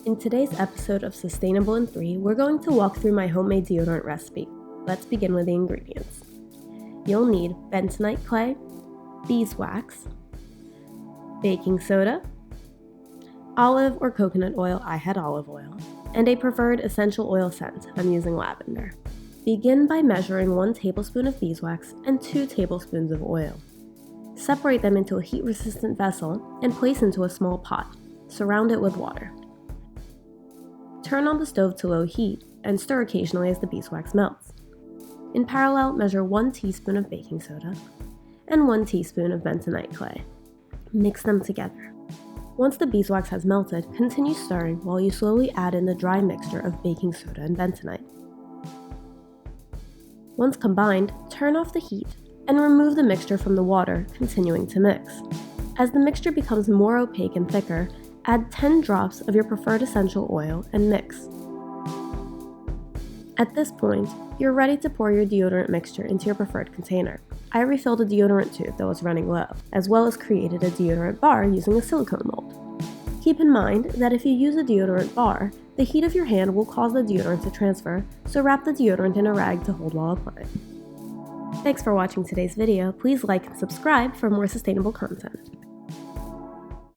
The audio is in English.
In today's episode of Sustainable in 3, we're going to walk through my homemade deodorant recipe. Let's begin with the ingredients. You'll need bentonite clay, beeswax, baking soda, olive or coconut oil, I had olive oil, and a preferred essential oil scent, I'm using lavender. Begin by measuring 1 tablespoon of beeswax and 2 tablespoons of oil. Separate them into a heat-resistant vessel and place into a small pot. Surround it with water. Turn on the stove to low heat and stir occasionally as the beeswax melts. In parallel, measure 1 teaspoon of baking soda and 1 teaspoon of bentonite clay. Mix them together. Once the beeswax has melted, continue stirring while you slowly add in the dry mixture of baking soda and bentonite. Once combined, turn off the heat and remove the mixture from the water, continuing to mix. As the mixture becomes more opaque and thicker, add 10 drops of your preferred essential oil and mix. At this point, you're ready to pour your deodorant mixture into your preferred container. I refilled a deodorant tube that was running low, as well as created a deodorant bar using a silicone mold. Keep in mind that if you use a deodorant bar, the heat of your hand will cause the deodorant to transfer, so wrap the deodorant in a rag to hold while applying. Thanks for watching today's video. Please like and subscribe for more sustainable content.